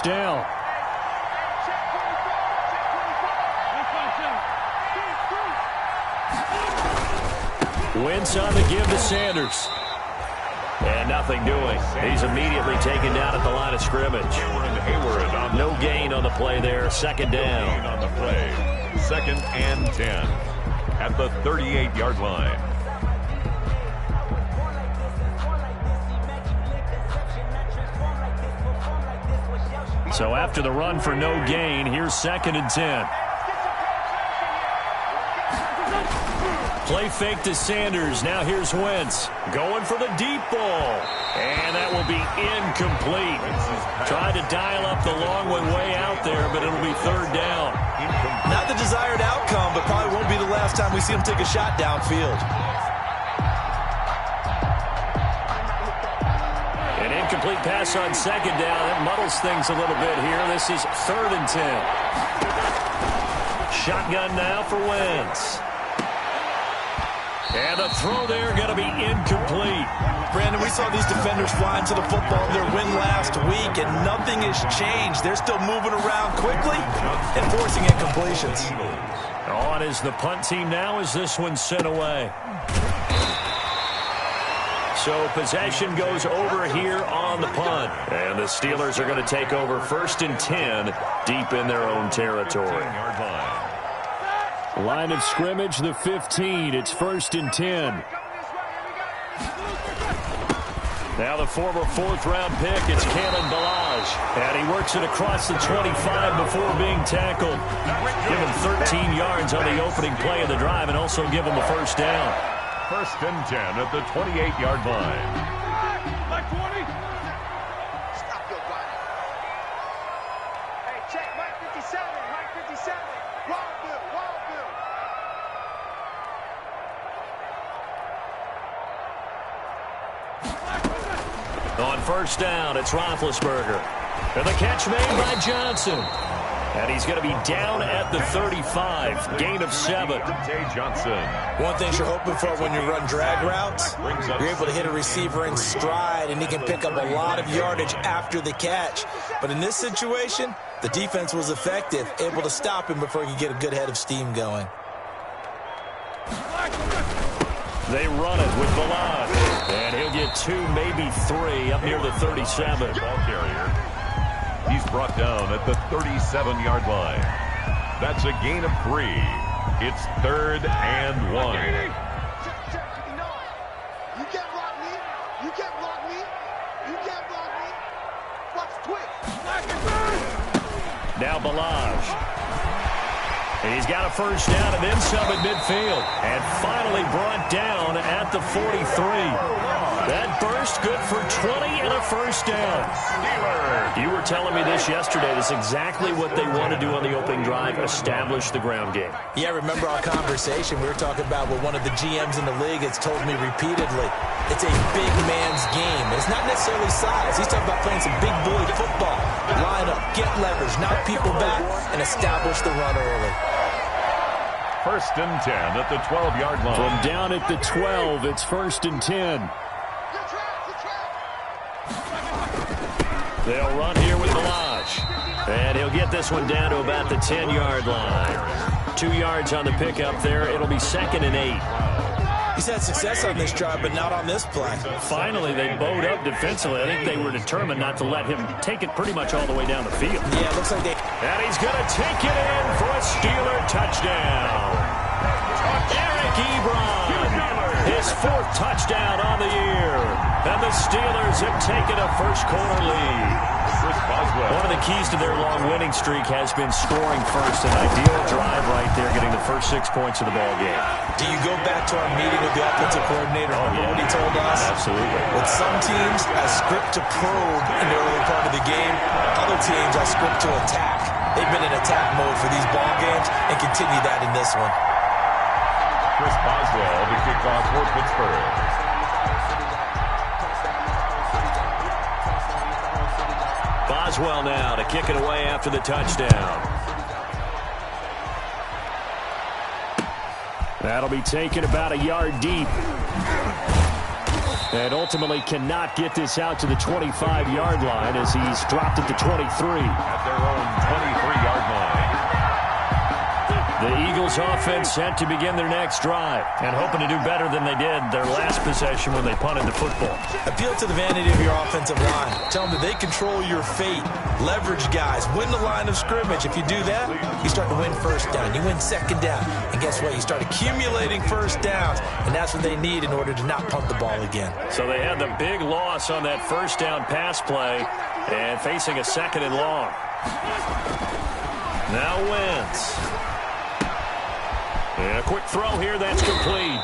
first down. Wentz on the give to Sanders. And nothing doing. He's immediately taken down at the line of scrimmage. No gain on the play there. Second down. On the play. 2nd and 10 at the 38-yard line. So after the run for no gain, here's 2nd and 10. Play fake to Sanders. Now here's Wentz. Going for the deep ball. And that will be incomplete. Tried to dial up the long one way out there, but it'll be 3rd down. Not the desired outcome, but probably won't be the last time we see him take a shot downfield. An incomplete pass on 2nd down. That muddles things a little bit here. This is 3rd and 10. Shotgun now for Wentz. And the throw there going to be incomplete. Brandon, we saw these defenders flying to the football in their win last week, and nothing has changed. They're still moving around quickly and forcing incompletions. On is the punt team now as this one's sent away. So possession goes over here on the punt. And the Steelers are going to take over 1st and 10 deep in their own territory. Line of scrimmage, the 15. It's 1st and 10. Now the former 4th-round pick, it's Kalen Ballage. And he works it across the 25 before being tackled. Give him 13 yards on the opening play of the drive and also give him a 1st down. 1st and 10 at the 28-yard line. Like 20. Stop your body. Hey, check Mike 57. Mike 57. Wild Bill. Wild Bill. On 1st down, it's Roethlisberger. And the catch made by Johnson. And he's going to be down at the 35. Gain of 7. Johnson. One thing you're hoping for when you run drag routes, you're able to hit a receiver in stride, and he can pick up a lot of yardage after the catch. But in this situation, the defense was effective, able to stop him before he could get a good head of steam going. They run it with Ballage. And he'll get 2, maybe 3 up near the 37. Ball carrier. He's brought down at the 37-yard line. That's a gain of 3. It's 3rd and 1. You can't block me. You can't block me. You can't block me. Watch twitch. Now Ballage. He's got a 1st down and then some at midfield. And finally brought down at the 43. That burst good for 20 and a 1st down. You were telling me this yesterday. This is exactly what they want to do on the opening drive, establish the ground game. Yeah, remember our conversation? We were talking about what one of the GMs in the league has told me repeatedly. It's a big man's game. It's not necessarily size. He's talking about playing some big boy football. Line up, get leverage, knock people back, and establish the run early. 1st and 10 at the 12-yard line. From down at the 12, it's 1st and 10. They'll run here with Ballage. And he'll get this one down to about the 10-yard line. 2 yards on the pickup there. It'll be 2nd and 8. He's had success on this drive, but not on this play. Finally, they bowed up defensively. I think they were determined not to let him take it pretty much all the way down the field. Yeah, it looks like they... And he's going to take it in for a Steeler touchdown. Eric Ebron, his 4th touchdown on the year. And the Steelers have taken a first-quarter lead. One of the keys to their long winning streak has been scoring first. An ideal drive right there, getting the first 6 points of the ball game. Do you go back to our meeting with the offensive coordinator? Remember what he told us? Absolutely. With some teams, a script to probe in the early part of the game. Other teams, a script to attack. They've been in attack mode for these ball games and continue that in this one. Chris Boswell to kick off for Pittsburgh. Boswell now to kick it away after the touchdown. That'll be taken about a yard deep. And ultimately cannot get this out to the 25-yard line as he's dropped it to 23. At their own 23-yard line. The Eagles offense set to begin their next drive and hoping to do better than they did their last possession when they punted the football. Appeal to the vanity of your offensive line. Tell them that they control your fate. Leverage guys. Win the line of scrimmage. If you do that, you start to win first down. You win second down. And guess what? You start accumulating first downs. And that's what they need in order to not punt the ball again. So they had the big loss on that first down pass play and facing a second and long. Now Wentz. And a quick throw here, that's complete.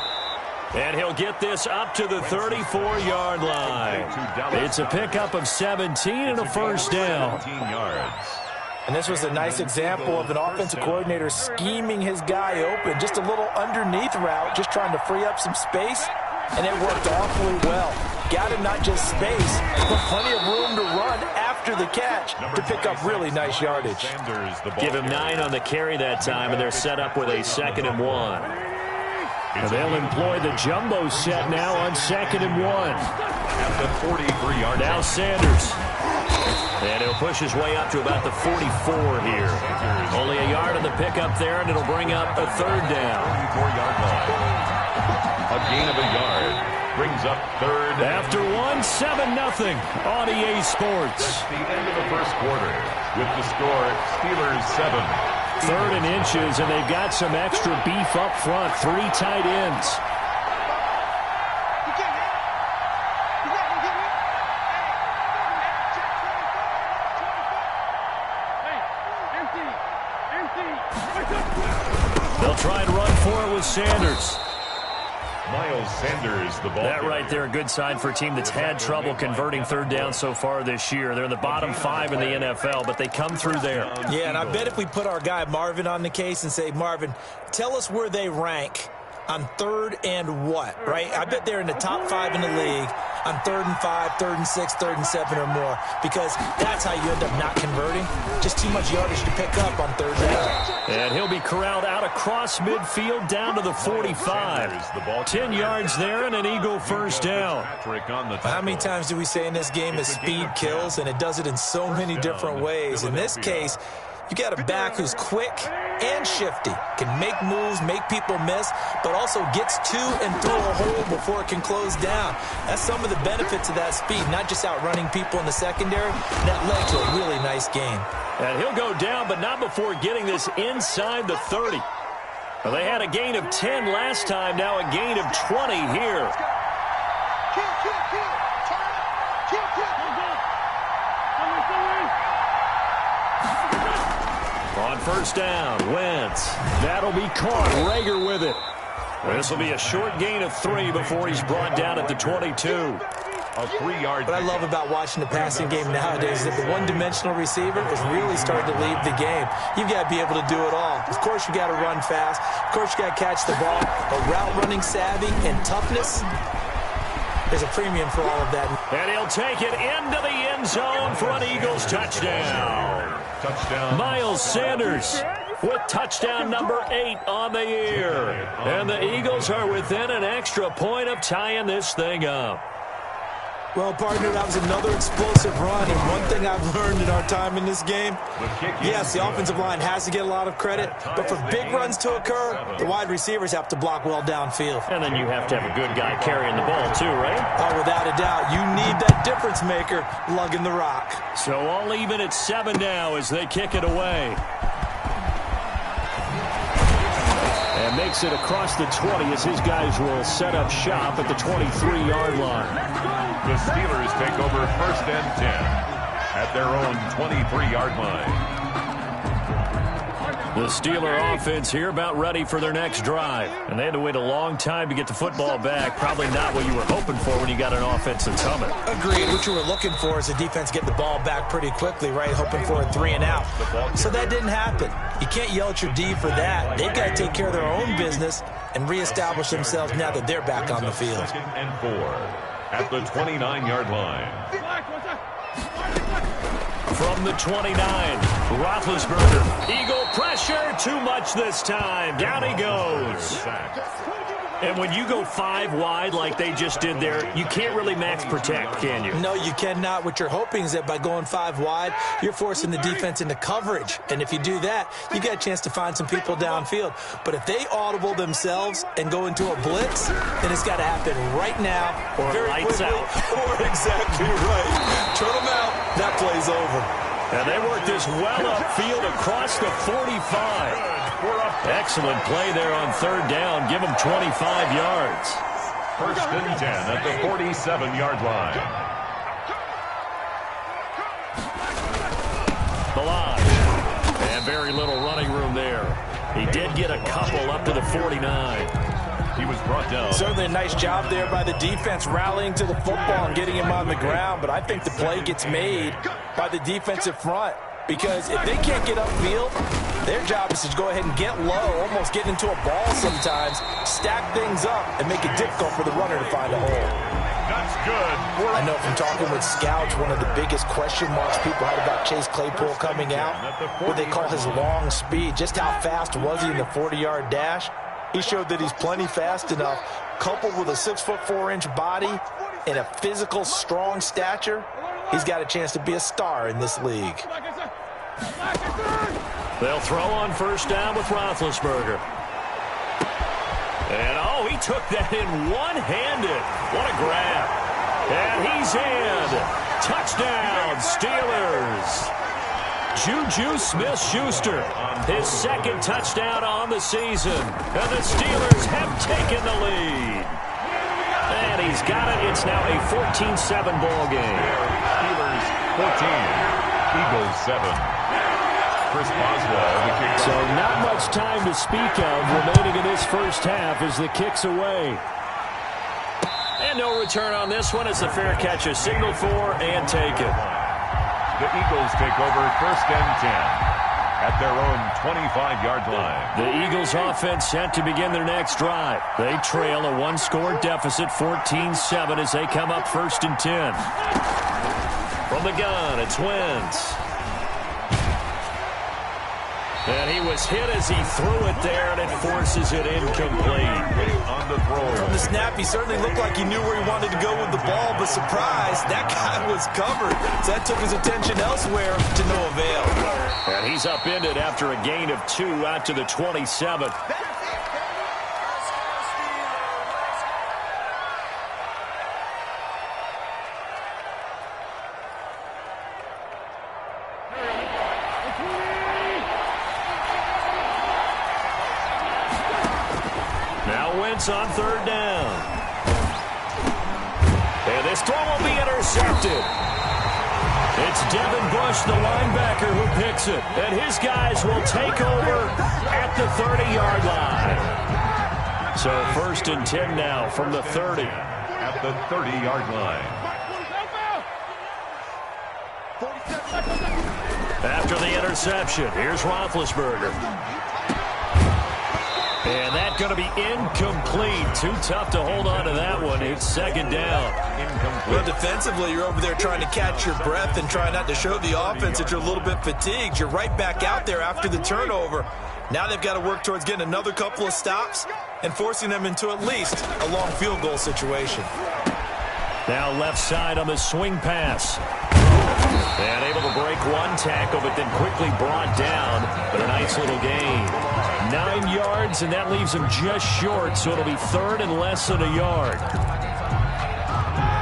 And he'll get this up to the 34-yard line. It's a pickup of 17 and a first down. And this was a nice example of an offensive coordinator scheming his guy open. Just a little underneath route, just trying to free up some space. And it worked awfully well. Got him not just space, but plenty of room to run after the catch to pick up really nice yardage. Give him 9 on the carry that time, and they're set up with a 2nd and 1. And they'll employ the jumbo set now on 2nd and 1. At the 43-yard line. Now Sanders. And he'll push his way up to about the 44 here. Only a yard on the pickup there, and it'll bring up a 3rd down. 44-yard line. A gain of a yard. Brings up 3rd. After 1, 7-0 on EA Sports. That's the end of the first quarter. With the score, Steelers 7. 3rd and inches, and they've got some extra beef up front. 3 tight ends. They'll try and run for it with Sanders. Miles Sanders, the ball. That right there, a good sign for a team that's had trouble converting 3rd down so far this year. They're in the bottom 5 in the NFL, but they come through there. Yeah, and I bet if we put our guy Marvin on the case and say, Marvin, tell us where they rank on 3rd and what, right? I bet they're in the top 5 in the league on 3rd and 5, 3rd and 6, 3rd and 7 or more, because that's how you end up not converting. Just too much yardage to pick up on 3rd down. And he'll be corralled out across midfield down to the 45. 10 yards there and an Eagle first down. How many times do we say in this game that speed kills, and it does it in so many different ways? In this case, you got a back who's quick and shifty, can make moves, make people miss, but also gets to and through a hole before it can close down. That's some of the benefits of that speed, not just outrunning people in the secondary. That led to a really nice game. And he'll go down, but not before getting this inside the 30. Well, they had a gain of 10 last time, now a gain of 20 here. On first down, Wentz. That'll be caught. Rager with it. This will be a short gain of 3 before he's brought down at the 22. A 3-yard. What I love about watching the passing game nowadays is that the one-dimensional receiver is really starting to lead the game. You've got to be able to do it all. Of course, you got to run fast. Of course, you got to catch the ball. But route running savvy and toughness, there's a premium for all of that. And he'll take it into the end zone for an Eagles touchdown. Miles Sanders with touchdown number 8 on the year. And the Eagles are within an extra point of tying this thing up. Well, partner, that was another explosive run, and one thing I've learned in our time in this game, yes, the offensive line has to get a lot of credit, but for big runs to occur, the wide receivers have to block well downfield. And then you have to have a good guy carrying the ball too, right? Oh, without a doubt. You need that difference maker lugging the rock. So all even at 7 now as they kick it away. And makes it across the 20 as his guys will set up shop at the 23-yard line. The Steelers take over 1st and 10 at their own 23-yard line. The Steeler offense here about ready for their next drive. And they had to wait a long time to get the football back. Probably not what you were hoping for when you got an offense that's humming. Agreed. What you were looking for is the defense get the ball back pretty quickly, right? Hoping for a 3 and out. So that didn't happen. You can't yell at your D for that. They've got to take care of their own business and reestablish themselves now that they're back on the field. 2nd and 4 at the 29-yard line. From the 29, Roethlisberger. Eagle pressure, too much this time. Down he goes. And when you go 5 wide like they just did there, you can't really max protect, can you? No, you cannot. What you're hoping is that by going 5 wide, you're forcing the defense into coverage. And if you do that, you got a chance to find some people downfield. But if they audible themselves and go into a blitz, then it's got to happen right now. Or very lights quickly, out. Or exactly right. Turn them out. That play's over. And they work this well upfield across the 45. Excellent play there on 3rd down. Give them 25 yards. 1st and 10 at the 47-yard line. The line. And very little running room there. He did get a couple up to the 49. He was brought down. Certainly a nice job there by the defense rallying to the football and getting him on the ground. But I think the play gets made by the defensive front. Because if they can't get upfield, their job is to go ahead and get low, almost get into a ball sometimes, stack things up, and make it difficult for the runner to find a hole. That's good. I know from talking with scouts, one of the biggest question marks people had about Chase Claypool coming out, what they call his long speed. Just how fast was he in the 40-yard dash? He showed that he's plenty fast enough, coupled with a 6'4" body and a physical, strong stature. He's got a chance to be a star in this league. They'll throw on 1st down with Roethlisberger. And, oh, he took that in one-handed. What a grab. And he's in. Touchdown, Steelers. Juju Smith-Schuster, his 2nd touchdown on the season. And the Steelers have taken the lead. And he's got it. It's now a 14-7 ball game. Steelers 14, Eagles 7. Chris Boswell, the kick. So not much time to speak of remaining in this first half as the kick's away. And no return on this one as the fair catch is signaled for and taken. The Eagles take over 1st and 10 at their own 25-yard line. The Eagles offense set to begin their next drive. They trail a 1-score deficit, 14-7, as they come up 1st and 10. From the gun, it's Wentz. And he was hit as he threw it there, and it forces it incomplete. On the throw. From the snap, he certainly looked like he knew where he wanted to go with the ball, but surprise, that guy was covered. So that took his attention elsewhere to no avail. And he's upended after a gain of 2 out to the 27. On 3rd down. And this throw will be intercepted. It's Devin Bush, the linebacker, who picks it. And his guys will take over at the 30-yard line. So 1st and 10 now from the 30. At the 30-yard line. After the interception, here's Roethlisberger. And that's going to be incomplete. Too tough to hold on to that one. It's 2nd down. Incomplete. Well, defensively, you're over there trying to catch your breath and try not to show the offense that you're a little bit fatigued. You're right back out there after the turnover. Now they've got to work towards getting another couple of stops and forcing them into at least a long field goal situation. Now left side on the swing pass. And able to break one tackle, but then quickly brought down. But a nice little gain. 9 yards, and that leaves him just short, so it'll be 3rd and less than a yard.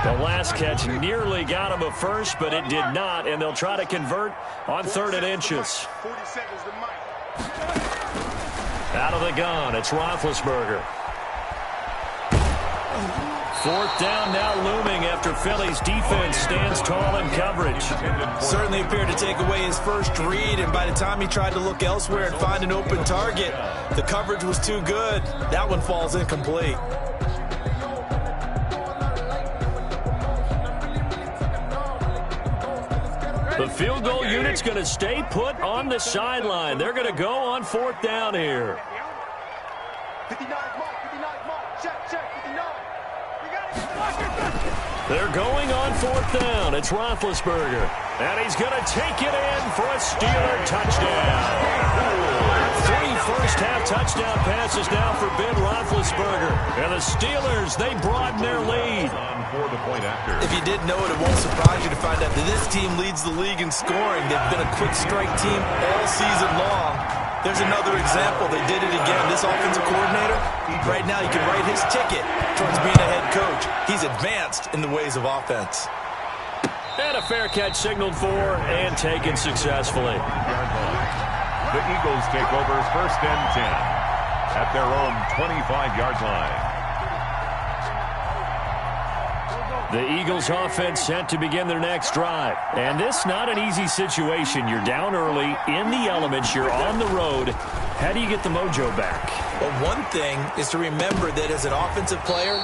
The last catch nearly got him a first, but it did not, and they'll try to convert on 3rd and inches. Out of the gun, it's Roethlisberger. 4th down now looming after Philly's defense stands tall in coverage. Certainly appeared to take away his first read, and by the time he tried to look elsewhere and find an open target, the coverage was too good. That one falls incomplete. The field goal unit's going to stay put on the sideline. They're going to go on 4th down here. 59 mark, check, 59. They're going on 4th down. It's Roethlisberger. And he's going to take it in for a Steeler touchdown. 3 first half touchdown passes now for Ben Roethlisberger. And the Steelers, they broaden their lead. If you didn't know it, it won't surprise you to find out that this team leads the league in scoring. They've been a quick strike team all season long. There's another example. They did it again. This offensive coordinator, right now he can write his ticket towards being a head coach. He's advanced in the ways of offense. And a fair catch signaled for and taken successfully. The Eagles take over first and 10 at their own 25-yard line. The Eagles offense set to begin their next drive. And this not an easy situation. You're down early, in the elements, you're on the road. How do you get the mojo back? Well, one thing is to remember that as an offensive player,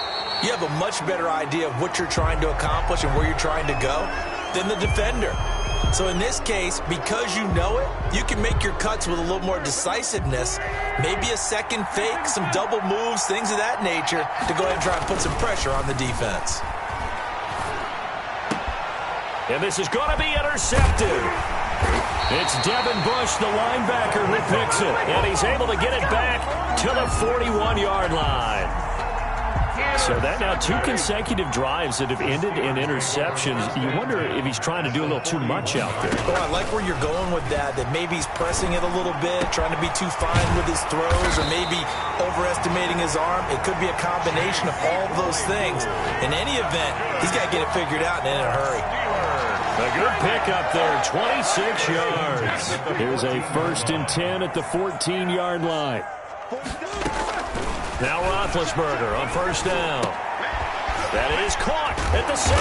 you have a much better idea of what you're trying to accomplish and where you're trying to go than the defender. So in this case, because you know it, you can make your cuts with a little more decisiveness, maybe a second fake, some double moves, things of that nature, to go ahead and try and put some pressure on the defense. And this is going to be intercepted. It's Devin Bush, the linebacker, who picks it. And he's able to get it back to the 41-yard line. So that now 2 consecutive drives that have ended in interceptions. You wonder if he's trying to do a little too much out there. Oh, I like where you're going with that maybe he's pressing it a little bit, trying to be too fine with his throws, or maybe overestimating his arm. It could be a combination of all of those things. In any event, he's got to get it figured out and in a hurry. A good pickup there, 26 yards. Here's a first and 10 at the 14-yard line. Now Roethlisberger on first down. That is caught at the 7.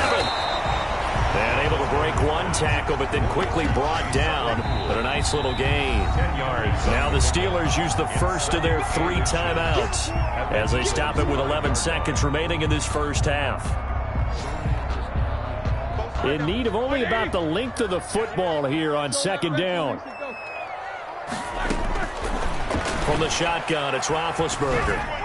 And able to break one tackle, but then quickly brought down. But a nice little gain. 10 yards. Now the Steelers use the first of their 3 timeouts as they stop it with 11 seconds remaining in this first half. In need of only about the length of the football here on second down. From the shotgun, it's Roethlisberger.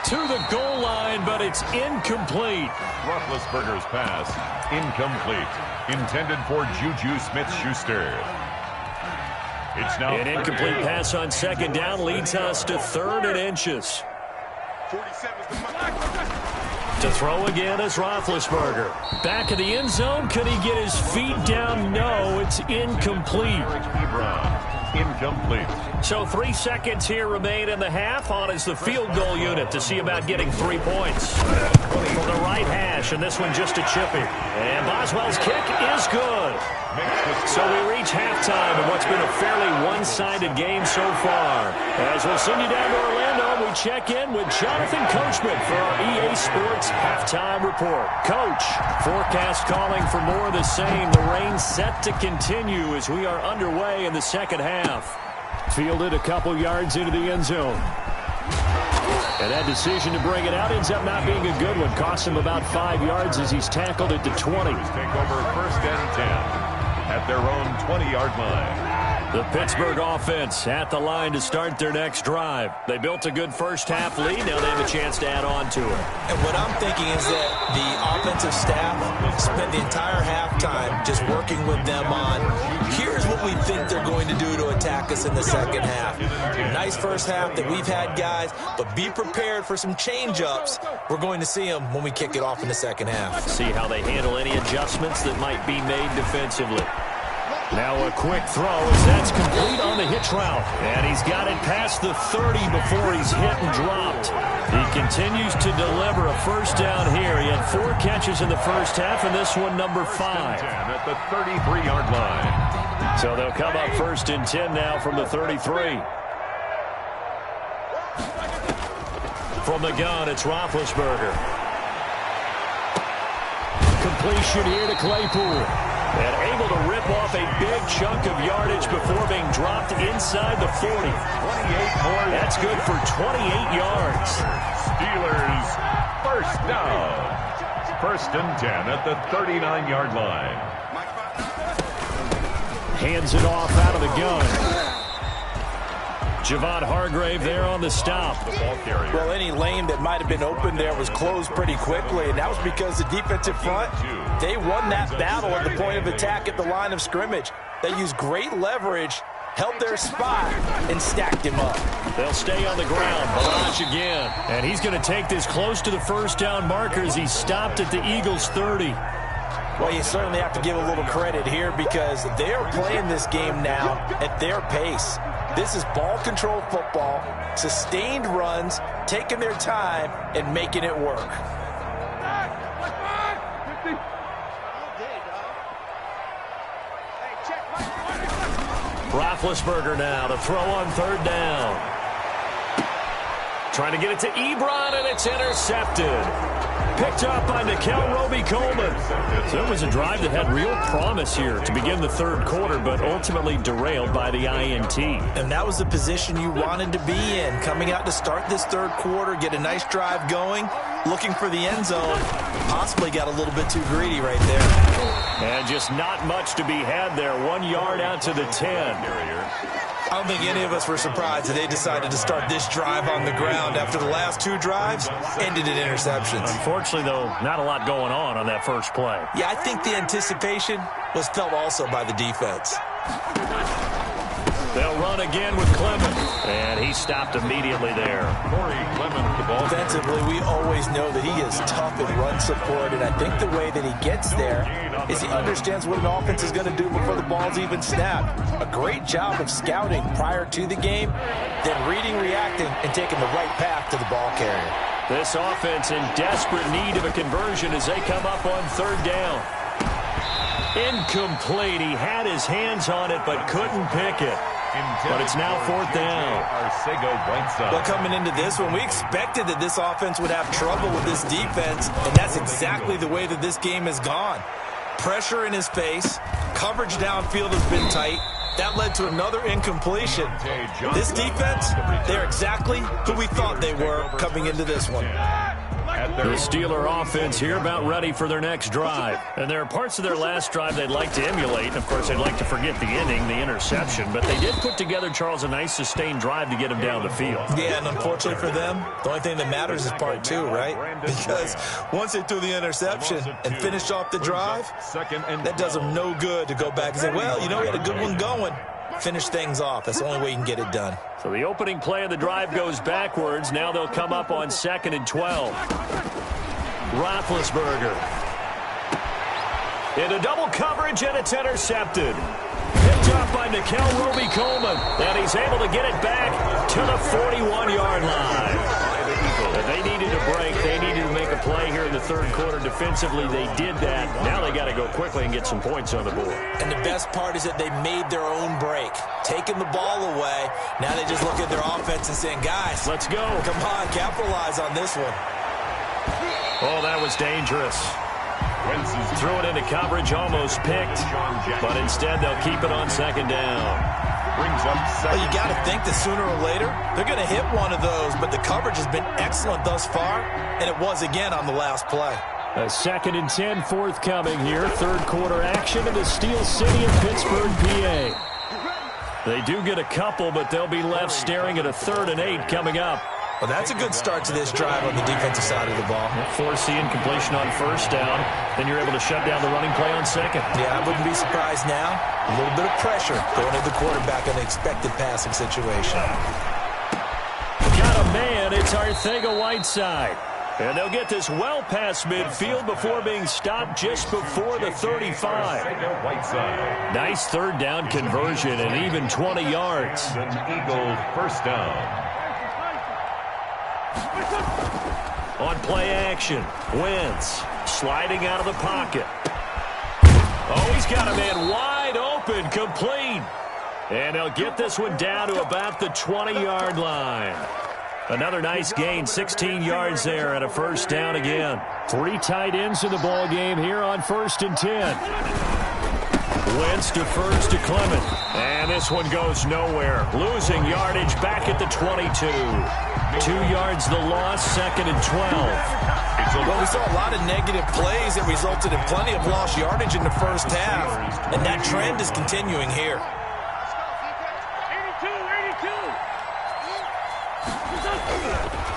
To the goal line, but it's incomplete. Roethlisberger's pass, incomplete. Intended for Juju Smith-Schuster. It's now an incomplete pass on second down leads us to 3rd and inches. To throw again is Roethlisberger. Back of the end zone. Could he get his feet down? No, it's incomplete. Incomplete. So 3 seconds here remain in the half. On is the field goal unit to see about getting 3 points. From the right hash, and this one just a chippy. And Boswell's kick is good. So we reach halftime in what's been a fairly one-sided game so far. As we'll send you down to Orlando, we check in with Jonathan Coachman for our EA Sports Halftime Report. Coach, forecast calling for more of the same. The rain set to continue as we are underway in the second half. Fielded a couple yards into the end zone. And that decision to bring it out ends up not being a good one. Costs him about 5 yards as he's tackled at the 20. Take over first and 10 at their own 20-yard line. The Pittsburgh offense at the line to start their next drive. They built a good first-half lead. Now they have a chance to add on to it. And what I'm thinking is that the offensive staff spent the entire halftime just working with them on, here's what we think they're going to do to attack us in the second half. Nice first half that we've had, guys, but be prepared for some change-ups. We're going to see them when we kick it off in the second half. See how they handle any adjustments that might be made defensively. Now a quick throw as that's complete on the hitch route. And he's got it past the 30 before he's hit and dropped. He continues to deliver a first down here. He had 4 catches in the first half, and this one number 5. At the 33-yard line. So they'll come up first and 10 now from the 33. From the gun, it's Roethlisberger. Completion here to Claypool. And able to rip off a big chunk of yardage before being dropped inside the 40. 28 more. That's good for 28 yards. Steelers first down. First and 10 at the 39-yard line. Hands it off out of the gun. Javon Hargrave there on the stop. Well, any lane that might have been open there was closed pretty quickly, and that was because the defensive front, they won that battle at the point of attack at the line of scrimmage. They used great leverage held their spot, and stacked him up. They'll stay on the ground. Barrage again. And he's going to take this close to the first down marker as he stopped at the Eagles' 30. Well, you certainly have to give a little credit here because they are playing this game now at their pace. This is ball control football, sustained runs, taking their time, and making it work. Roethlisberger now to throw on third down. Trying to get it to Ebron, and it's intercepted. Picked up by Nickel Roby-Coleman. So it was a drive that had real promise here to begin the third quarter, but ultimately derailed by the INT. And that was the position you wanted to be in, coming out to start this third quarter, get a nice drive going, looking for the end zone. Possibly got a little bit too greedy right there. And just not much to be had there. 1 yard out to the 10. I don't think any of us were surprised that they decided to start this drive on the ground after the last two drives ended in interceptions. Unfortunately, though, not a lot going on that first play. Yeah, I think the anticipation was felt also by the defense. They'll run again with Clement, and he stopped immediately there. Corey Clement with the ball. Defensively, we always know that he is tough in run support, and I think the way that he gets there is he understands what an offense is going to do before the ball's even snapped. A great job of scouting prior to the game, then reading, reacting, and taking the right path to the ball carrier. This offense in desperate need of a conversion as they come up on third down. Incomplete. He had his hands on it but couldn't pick it. But it's now fourth down. Well, coming into this one, we expected that this offense would have trouble with this defense, and that's exactly the way that this game has gone. Pressure in his face, coverage downfield has been tight. That led to another incompletion. This defense, they're exactly who we thought they were coming into this one. The Steeler offense here about ready for their next drive. And there are parts of their last drive they'd like to emulate. Of course, they'd like to forget the inning, the interception. But they did put together, Charles, a nice sustained drive to get him down the field. Yeah, and unfortunately for them, the only thing that matters is part two, right? Because once they threw the interception and finished off the drive, that does them no good to go back and say, well, you know, we had a good one going. Finish things off. That's the only way you can get it done. So the opening play of the drive goes backwards. Now they'll come up on 2nd and 12. Roethlisberger. Into double coverage, and it's intercepted. Picked up by Nickel Roby-Coleman. And he's able to get it back to the 41-yard line. But they needed a break. They needed to make a play here in the third quarter. Defensively, they did that. Now they got to go quickly and get some points on the board. And the best part is that they made their own break. Taking the ball away. Now they just look at their offense and saying, guys, let's go. Come on, capitalize on this one. Oh, that was dangerous. Threw it into coverage, almost picked. But instead, they'll keep it on 2nd down. Well, you got to think that sooner or later, they're going to hit one of those, but the coverage has been excellent thus far, and it was again on the last play. A 2nd and 10 forthcoming here. Third quarter action in the Steel City of Pittsburgh, PA. They do get a couple, but they'll be left staring at a 3rd and 8 coming up. Well, that's a good start to this drive on the defensive side of the ball. Force the incompletion on first down. Then you're able to shut down the running play on 2nd. Yeah, I wouldn't be surprised now. A little bit of pressure going to the quarterback in an expected passing situation. Got a man. It's Arcega-Whiteside. And they'll get this well past midfield before being stopped just before the 35. Nice third down conversion and even 20 yards. Eagles first down. On play action, Wentz sliding out of the pocket. Oh, he's got a man wide open, complete. And he'll get this one down to about the 20-yard line. Another nice gain, 16 yards there, and a first down again. 3 tight ends in the ball game here on 1st and 10. Wentz defers to Clement. And this one goes nowhere. Losing yardage back at the 22. 2 yards the loss, 2nd and 12. Well, we saw a lot of negative plays that resulted in plenty of lost yardage in the first half. And that trend is continuing here.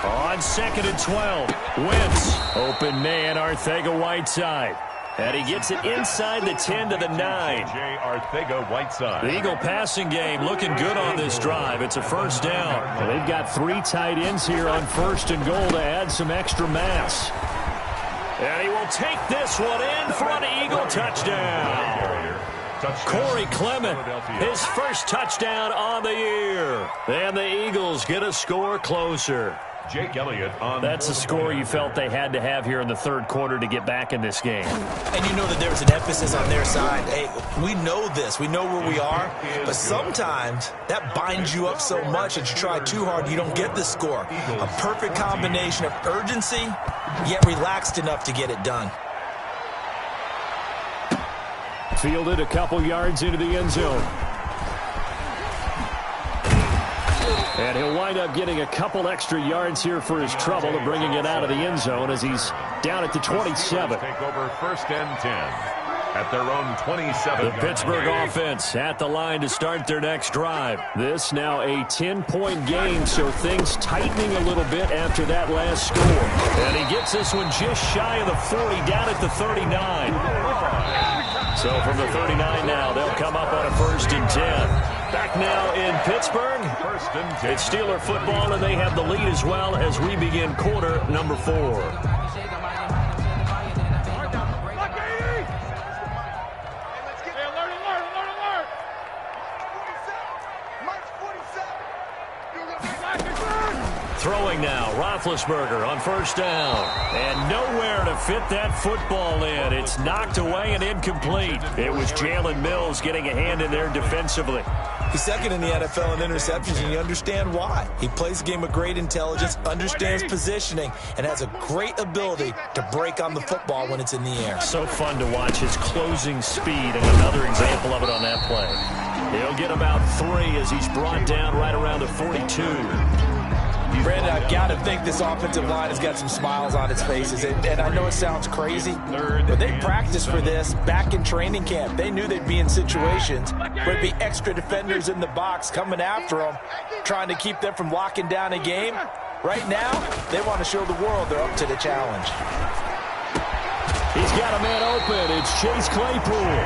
On 2nd and 12, Wentz, open man, Arcega-Whiteside. And he gets it inside the 10 to the 9. The Eagle passing game looking good on this drive. It's a first down. Well, they've got 3 tight ends here on 1st and goal to add some extra mass. And he will take this one in for an Eagle touchdown. Corey Clement, his first touchdown on the year. And the Eagles get a score closer. Jake Elliott on. That's a score you felt they had to have here in the 3rd quarter to get back in this game. And you know that there's an emphasis on their side. Hey, we know this. We know where we are. But sometimes that binds you up so much that you try too hard, you don't get the score. A perfect combination of urgency, yet relaxed enough to get it done. Fielded a couple yards into the end zone. And he'll wind up getting a couple extra yards here for his trouble and bringing it out of the end zone as he's down at the 27. Take over 1st and 10 at their own 27. The Pittsburgh offense at the line to start their next drive. This now a 10-point game, so things tightening a little bit after that last score. And he gets this one just shy of the 40, down at the 39. So from the 39 now, they'll come up on a 1st and 10. Back now in Pittsburgh. 1st and 10. It's Steeler football, and they have the lead as well as we begin quarter number 4. Throwing now, Roethlisberger on 1st down. And nowhere to fit that football in. It's knocked away and incomplete. It was Jalen Mills getting a hand in there defensively. He's 2nd in the NFL in interceptions, and you understand why. He plays a game with great intelligence, understands positioning, and has a great ability to break on the football when it's in the air. So fun to watch his closing speed, and another example of it on that play. He'll get about 3 as he's brought down right around the 42. Brandon, I've got to think this offensive line has got some smiles on its faces. And I know it sounds crazy, but they practiced for this back in training camp. They knew they'd be in situations where there'd be extra defenders in the box coming after them, trying to keep them from locking down a game. Right now, they want to show the world they're up to the challenge. He's got a man open. It's Chase Claypool.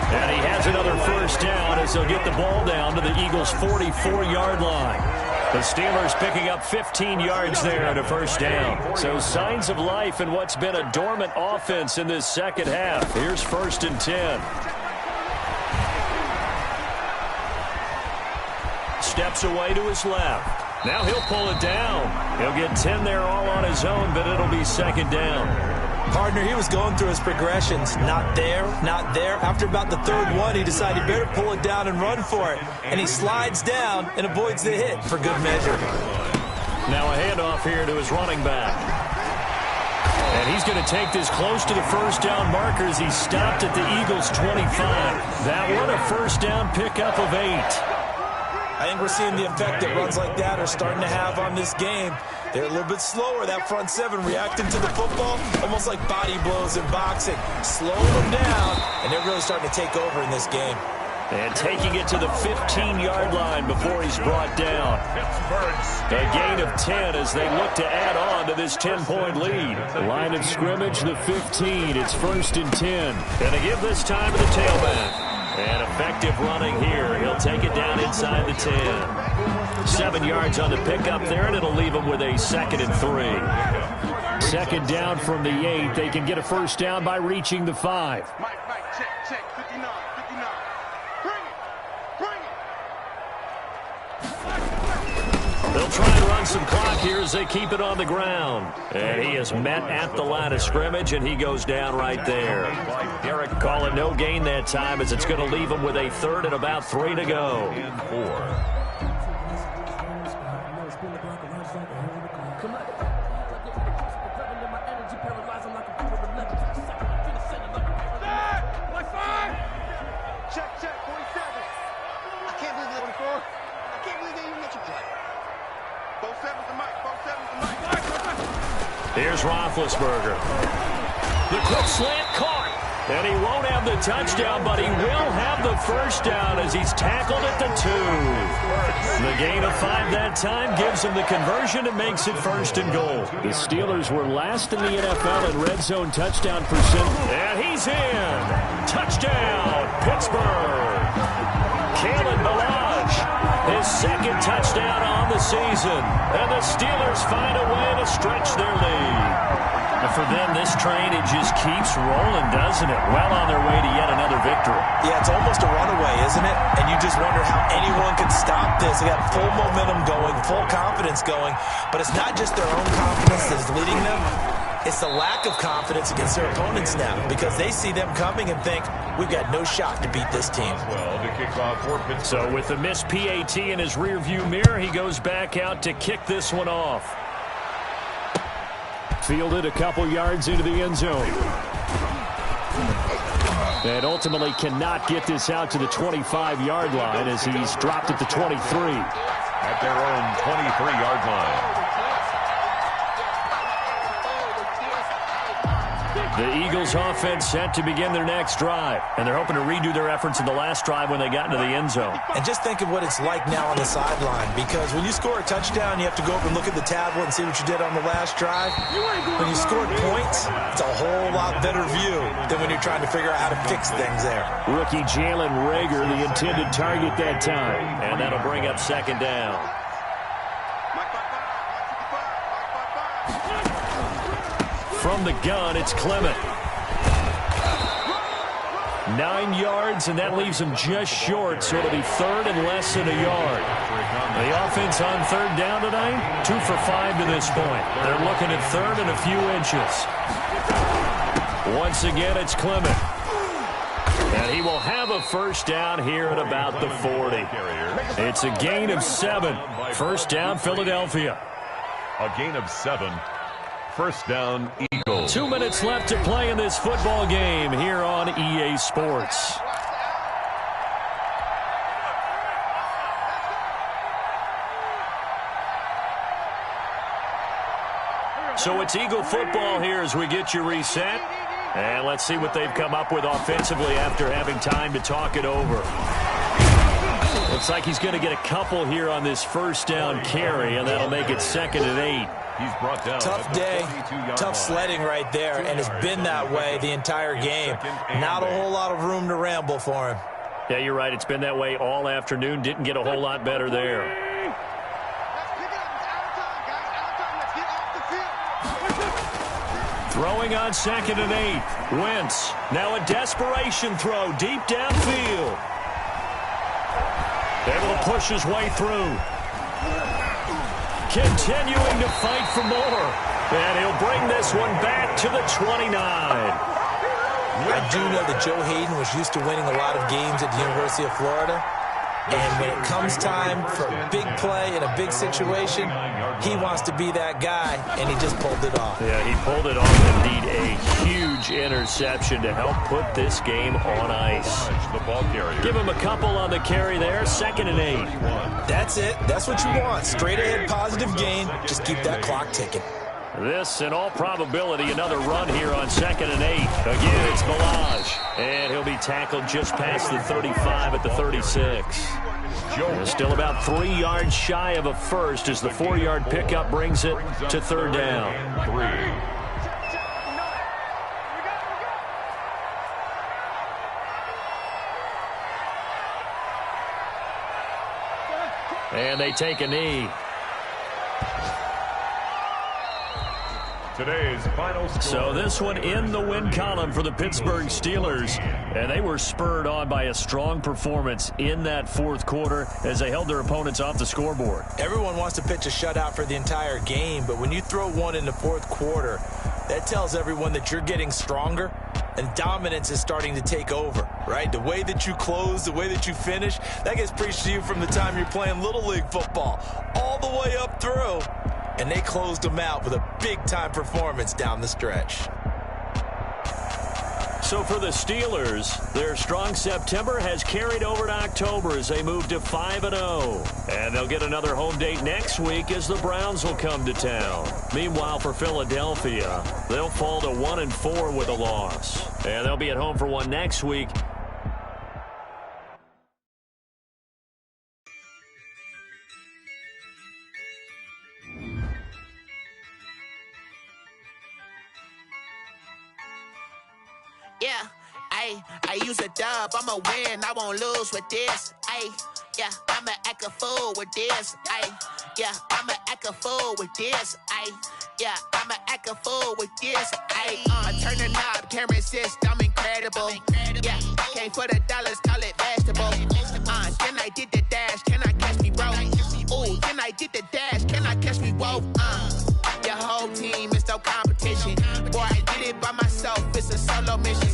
And he has another 1st down as he'll get the ball down to the Eagles' 44-yard line. The Steelers picking up 15 yards there on a 1st down. So signs of life in what's been a dormant offense in this 2nd half. Here's 1st and 10. Steps away to his left. Now he'll pull it down. He'll get 10 there all on his own, but it'll be 2nd down. Partner, he was going through his progressions. Not there, not there. After about the 3rd one, he decided he better pull it down and run for it. And he slides down and avoids the hit for good measure. Now a handoff here to his running back. And he's going to take this close to the 1st down marker as he stopped at the Eagles' 25. That one a 1st down pickup of 8. I think we're seeing the effect that runs like that are starting to have on this game. They're a little bit slower, that front 7, reacting to the football, almost like body blows in boxing. Slowing them down, and they're really starting to take over in this game. And taking it to the 15-yard line before he's brought down. A gain of 10 as they look to add on to this 10-point lead. Line of scrimmage, the 15. It's 1st and 10. Gonna give this time to the tailback. And effective running here. He'll take it down inside the 10. 7 yards on the pickup there, and it'll leave him with a 2nd and 3. 2nd down from the 8. They can get a 1st down by reaching the 5. Mike, check, 59, 59. Bring it. They'll try and run some clock here as they keep it on the ground. And he is met at the line of scrimmage, and he goes down right there. Call it no gain that time as it's going to leave him with a 3rd and about 3 to go. And 4. Here's Roethlisberger. The quick slant caught. And he won't have the touchdown, but he will have the first down as he's tackled at the 2. The gain of 5 that time gives him the conversion and makes it 1st and goal. The Steelers were last in the NFL in red zone touchdown percent. And he's in. Touchdown, Pittsburgh. Kalen Ballage, his 2nd touchdown on the season. And the Steelers find a way to stretch their lead. And for them, this train, it just keeps rolling, doesn't it? Well on their way to yet another victory. Yeah, it's almost a runaway, isn't it? And you just wonder how anyone can stop this. They got full momentum going, full confidence going. But it's not just their own confidence that's leading them. It's the lack of confidence against their opponents now because they see them coming and think, we've got no shot to beat this team. So with the missed PAT in his rearview mirror, he goes back out to kick this one off. Fielded a couple yards into the end zone. And ultimately cannot get this out to the 25-yard line as he's dropped at the 23. At their own 23-yard line. The Eagles offense set to begin their next drive. And they're hoping to redo their efforts in the last drive when they got into the end zone. And just think of what it's like now on the sideline. Because when you score a touchdown, you have to go over and look at the tablet and see what you did on the last drive. When you scored points, it's a whole lot better view than when you're trying to figure out how to fix things there. Rookie Jalen Reagor, the intended target that time. And that'll bring up 2nd down. From the gun, it's Clement. 9 yards, and that leaves him just short, so it'll be 3rd and less than a yard. The offense on 3rd down tonight, 2 for 5 to this point. They're looking at 3rd and a few inches. Once again, it's Clement. And he will have a first down here at about the 40. It's a gain of 7. First down, Philadelphia. A gain of 7. First down, Eagles. 2 minutes left to play in this football game here on EA Sports. So it's Eagle football here as we get you reset. And let's see what they've come up with offensively after having time to talk it over. Looks like he's going to get a couple here on this first down carry, and that'll make it 2nd and 8. He's brought down. Tough day, tough sledding right there, and it's been that way the entire game. Not a whole lot of room to ramble for him. Yeah, you're right. It's been that way all afternoon. Didn't get a whole lot better there. Throwing on 2nd and 8. Wentz. Now a desperation throw deep downfield. Able to push his way through. Continuing to fight for more. And he'll bring this one back to the 29. I do know that Joe Hayden was used to winning a lot of games at the University of Florida. And when it comes time for a big play in a big situation, he wants to be that guy, and he just pulled it off. Yeah, he pulled it off. Indeed, a huge interception to help put this game on ice. Give him a couple on the carry there. 2nd and 8. That's it. That's what you want. Straight ahead, positive gain. Just keep that clock ticking. This, in all probability, another run here on 2nd and 8. Again, it's Ballage. And he'll be tackled just past the 35 at the 36. Still about 3 yards shy of a first as the 4-yard pickup brings it to 3rd down. And they take a knee. Today's final score. So this one in the win column for the Pittsburgh Steelers. And they were spurred on by a strong performance in that 4th quarter as they held their opponents off the scoreboard. Everyone wants to pitch a shutout for the entire game, but when you throw one in the 4th quarter, that tells everyone that you're getting stronger and dominance is starting to take over, right? The way that you close, the way that you finish, that gets preached to you from the time you're playing Little League football all the way up through. And they closed them out with a big-time performance down the stretch. So for the Steelers, their strong September has carried over to October as they move to 5-0. And they'll get another home date next week as the Browns will come to town. Meanwhile, for Philadelphia, they'll fall to 1-4 with a loss. And they'll be at home for one next week. Yeah, I use a dub, I'ma win, I won't lose with this. Yeah, I'ma act a fool with this. Yeah, I'ma act a fool with this. Yeah, I'ma act a fool with this. I turn the knob, camera assist, I'm incredible. Yeah, came for the dollars, call it vegetable. Then I did the dash, can I catch me, bro? Ooh, then I did the dash, can I catch me, whoa? Your whole team is no competition. Boy, I did it by myself, it's a solo mission.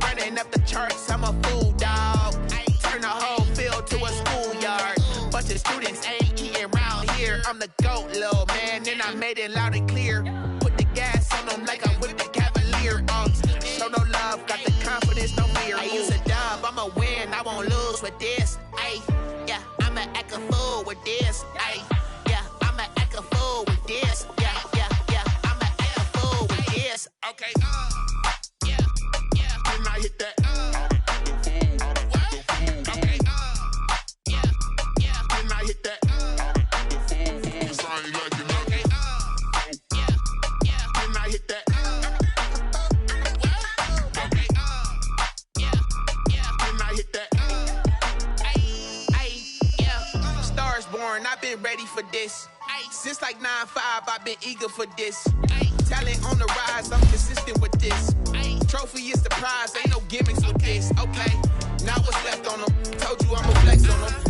Running up the charts, I'm a fool, dog. Turn the whole field to a schoolyard. Bunch of students ain't eating round here. I'm the GOAT, little man, and I made it loud and clear. Put the gas on them like I'm with the Cavalier. Show no love, got the confidence, no fear. I use a dub, I'ma win, I won't lose with this. Yeah, I'ma act a fool with this. Yeah, I'ma act a fool with this. Yeah, I'ma act a fool with this. Okay, yeah, can I hit that? Okay, yeah, can I hit that? Can I hit that? Can I hit that? Yeah, Stars born, I've been ready for this. Since like 9-5, I've been eager for this. Talent on the rise, I'm consistent with this. Trophy is the prize, ain't no gimmicks with this. Okay, now what's left on them? Told you I'ma flex on them.